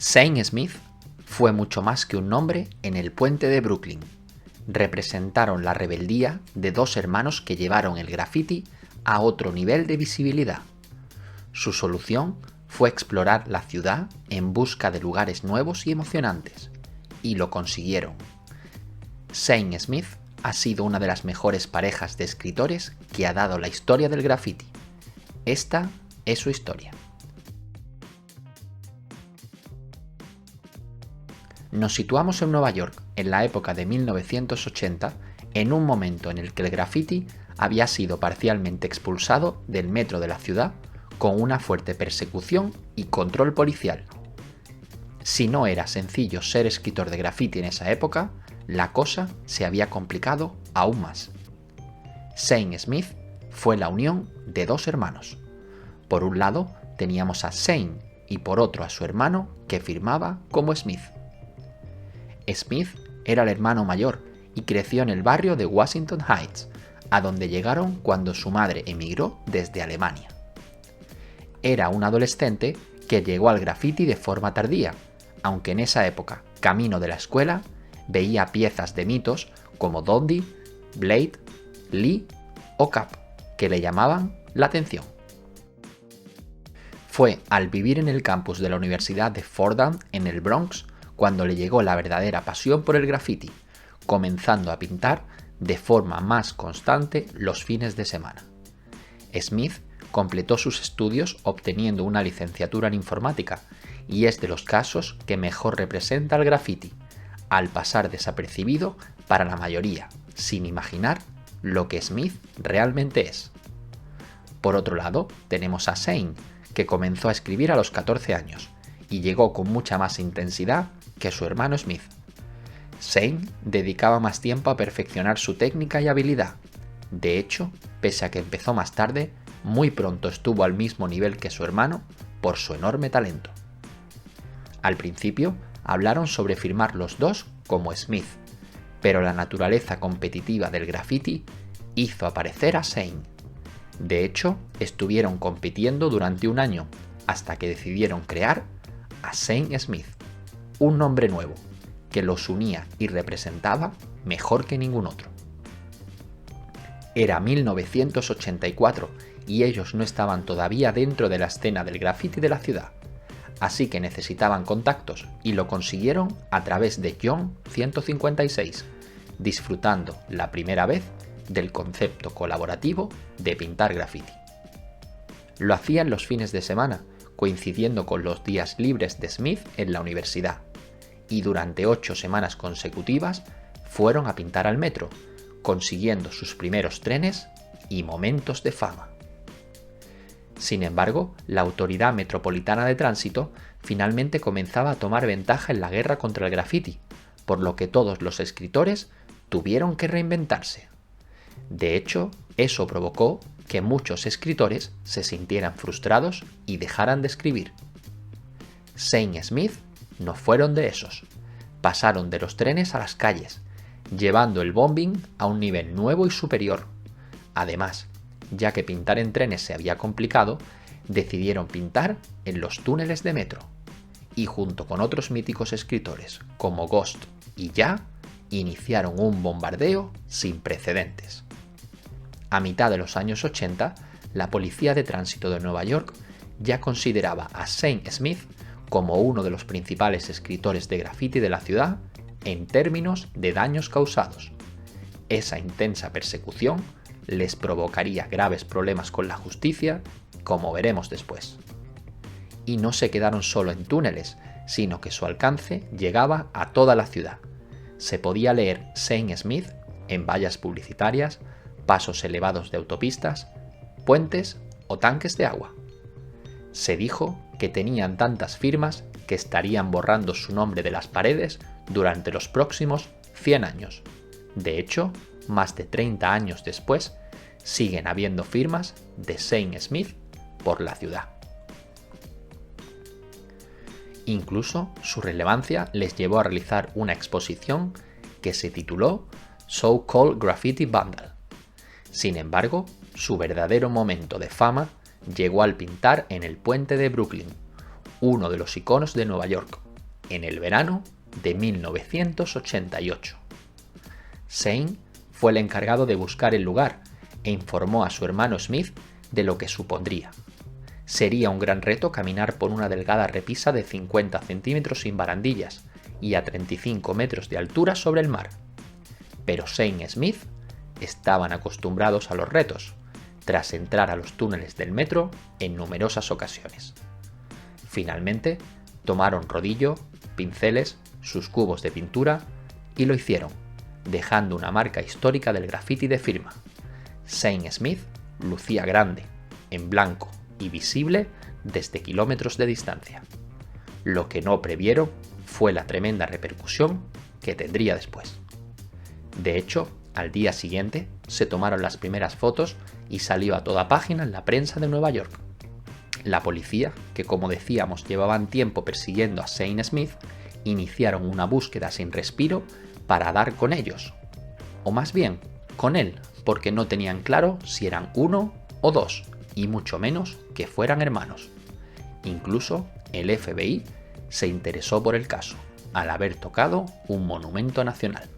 Shane Smith fue mucho más que un nombre en el puente de Brooklyn. Representaron la rebeldía de dos hermanos que llevaron el graffiti a otro nivel de visibilidad. Su solución fue explorar la ciudad en busca de lugares nuevos y emocionantes, y lo consiguieron. Shane Smith ha sido una de las mejores parejas de escritores que ha dado la historia del graffiti. Esta es su historia. Nos situamos en Nueva York, en la época de 1980, en un momento en el que el graffiti había sido parcialmente expulsado del metro de la ciudad con una fuerte persecución y control policial. Si no era sencillo ser escritor de graffiti en esa época, la cosa se había complicado aún más. Shane Smith fue la unión de dos hermanos. Por un lado teníamos a Shane y por otro a su hermano que firmaba como Smith. Smith era el hermano mayor y creció en el barrio de Washington Heights, a donde llegaron cuando su madre emigró desde Alemania. Era un adolescente que llegó al graffiti de forma tardía, aunque en esa época, camino de la escuela, veía piezas de mitos como Dundee, Blade, Lee o Cap, que le llamaban la atención. Fue al vivir en el campus de la Universidad de Fordham en el Bronx cuando le llegó la verdadera pasión por el graffiti, comenzando a pintar de forma más constante los fines de semana. Smith completó sus estudios obteniendo una licenciatura en informática y es de los casos que mejor representa el graffiti, al pasar desapercibido para la mayoría, sin imaginar lo que Smith realmente es. Por otro lado, tenemos a Shane, que comenzó a escribir a los 14 años y llegó con mucha más intensidad que su hermano Smith. Shane dedicaba más tiempo a perfeccionar su técnica y habilidad. De hecho, pese a que empezó más tarde, muy pronto estuvo al mismo nivel que su hermano por su enorme talento. Al principio, hablaron sobre firmar los dos como Smith, pero la naturaleza competitiva del graffiti hizo aparecer a Shane. De hecho, estuvieron compitiendo durante un año, hasta que decidieron crear a Shane Smith, un nombre nuevo, que los unía y representaba mejor que ningún otro. Era 1984 y ellos no estaban todavía dentro de la escena del graffiti de la ciudad, así que necesitaban contactos y lo consiguieron a través de John 156, disfrutando la primera vez del concepto colaborativo de pintar graffiti. Lo hacían los fines de semana, coincidiendo con los días libres de Smith en la universidad, y durante 8 semanas consecutivas fueron a pintar al metro, consiguiendo sus primeros trenes y momentos de fama. Sin embargo, la Autoridad Metropolitana de Tránsito finalmente comenzaba a tomar ventaja en la guerra contra el graffiti, por lo que todos los escritores tuvieron que reinventarse. De hecho, eso provocó que muchos escritores se sintieran frustrados y dejaran de escribir. Shane Smith no fueron de esos. Pasaron de los trenes a las calles, llevando el bombing a un nivel nuevo y superior. Además, ya que pintar en trenes se había complicado, decidieron pintar en los túneles de metro. Y junto con otros míticos escritores como Ghost y Ya, iniciaron un bombardeo sin precedentes. A mitad de los años 80, la Policía de Tránsito de Nueva York ya consideraba a Shane Smith como uno de los principales escritores de graffiti de la ciudad en términos de daños causados. Esa intensa persecución les provocaría graves problemas con la justicia, como veremos después. Y no se quedaron solo en túneles, sino que su alcance llegaba a toda la ciudad. Se podía leer Shane Smith en vallas publicitarias, pasos elevados de autopistas, puentes o tanques de agua. Se dijo que tenían tantas firmas que estarían borrando su nombre de las paredes durante los próximos 100 años. De hecho, más de 30 años después, siguen habiendo firmas de Shane Smith por la ciudad. Incluso su relevancia les llevó a realizar una exposición que se tituló So-Called Graffiti Vandal. Sin embargo, su verdadero momento de fama llegó al pintar en el puente de Brooklyn, uno de los iconos de Nueva York, en el verano de 1988. Zane fue el encargado de buscar el lugar e informó a su hermano Smith de lo que supondría. Sería un gran reto caminar por una delgada repisa de 50 centímetros sin barandillas y a 35 metros de altura sobre el mar. Pero Zane y Smith estaban acostumbrados a los retos, tras entrar a los túneles del metro en numerosas ocasiones. Finalmente, tomaron rodillo, pinceles, sus cubos de pintura y lo hicieron, dejando una marca histórica del graffiti de firma. Zane Smith lucía grande, en blanco y visible desde kilómetros de distancia. Lo que no previeron fue la tremenda repercusión que tendría después. De hecho, al día siguiente se tomaron las primeras fotos y salió a toda página en la prensa de Nueva York. La policía, que como decíamos llevaban tiempo persiguiendo a Zane Smith, iniciaron una búsqueda sin respiro para dar con ellos. O más bien, con él, porque no tenían claro si eran uno o dos, y mucho menos que fueran hermanos. Incluso el FBI se interesó por el caso, al haber tocado un monumento nacional.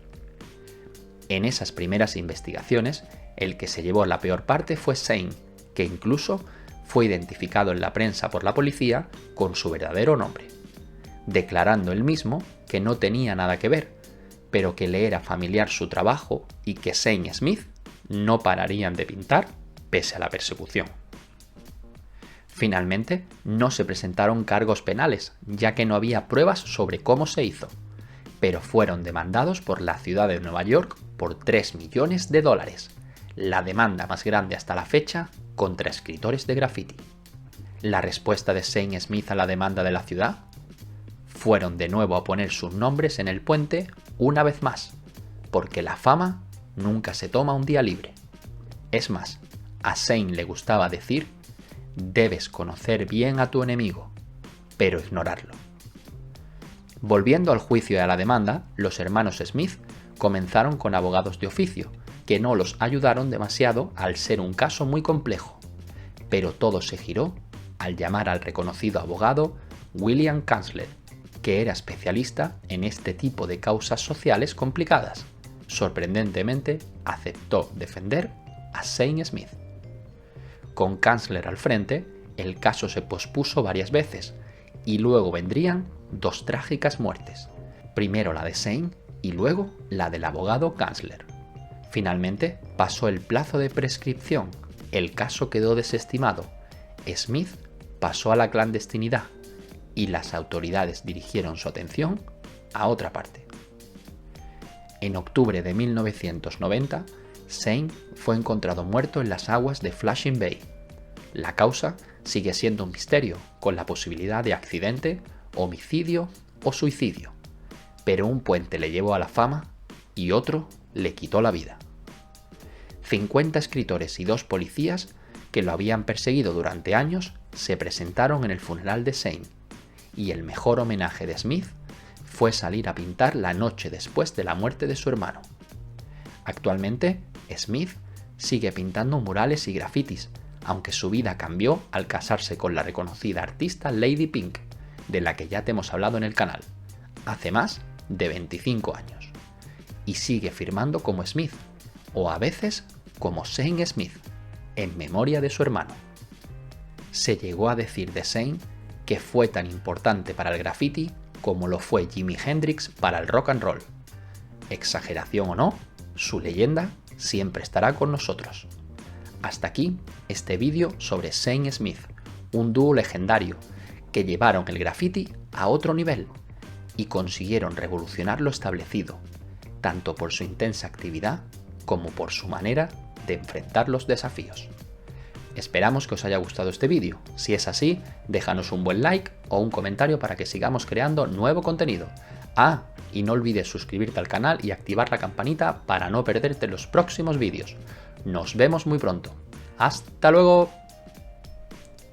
En esas primeras investigaciones, el que se llevó la peor parte fue Zane, que incluso fue identificado en la prensa por la policía con su verdadero nombre, declarando él mismo que no tenía nada que ver, pero que le era familiar su trabajo y que Zane y Smith no pararían de pintar pese a la persecución. Finalmente, no se presentaron cargos penales, ya que no había pruebas sobre cómo se hizo, pero fueron demandados por la ciudad de Nueva York por $3 millones, la demanda más grande hasta la fecha contra escritores de graffiti. La respuesta de Zane Smith a la demanda de la ciudad: fueron de nuevo a poner sus nombres en el puente una vez más, porque la fama nunca se toma un día libre. Es más, a Zane le gustaba decir: debes conocer bien a tu enemigo, pero ignorarlo. Volviendo al juicio y a la demanda, los hermanos Smith comenzaron con abogados de oficio, que no los ayudaron demasiado al ser un caso muy complejo, pero todo se giró al llamar al reconocido abogado William Kanzler, que era especialista en este tipo de causas sociales complicadas. Sorprendentemente, aceptó defender a Zane Smith. Con Kanzler al frente, el caso se pospuso varias veces, y luego vendrían dos trágicas muertes, primero la de Zane y luego la del abogado Kanzler. Finalmente pasó el plazo de prescripción, el caso quedó desestimado, Smith pasó a la clandestinidad y las autoridades dirigieron su atención a otra parte. En octubre de 1990, Zane fue encontrado muerto en las aguas de Flushing Bay. La causa sigue siendo un misterio, con la posibilidad de accidente, homicidio o suicidio, pero un puente le llevó a la fama y otro le quitó la vida. 50 escritores y 2 policías que lo habían perseguido durante años se presentaron en el funeral de Zane, y el mejor homenaje de Smith fue salir a pintar la noche después de la muerte de su hermano. Actualmente, Smith sigue pintando murales y grafitis, aunque su vida cambió al casarse con la reconocida artista Lady Pink, de la que ya te hemos hablado en el canal, hace más de 25 años. Y sigue firmando como Smith, o a veces como Zane Smith, en memoria de su hermano. Se llegó a decir de Zane que fue tan importante para el graffiti como lo fue Jimi Hendrix para el rock and roll. Exageración o no, su leyenda siempre estará con nosotros. Hasta aquí este vídeo sobre Zane Smith, un dúo legendario que llevaron el graffiti a otro nivel y consiguieron revolucionar lo establecido, tanto por su intensa actividad como por su manera de enfrentar los desafíos. Esperamos que os haya gustado este vídeo. Si es así, déjanos un buen like o un comentario para que sigamos creando nuevo contenido. Y no olvides suscribirte al canal y activar la campanita para no perderte los próximos vídeos. Nos vemos muy pronto. ¡Hasta luego!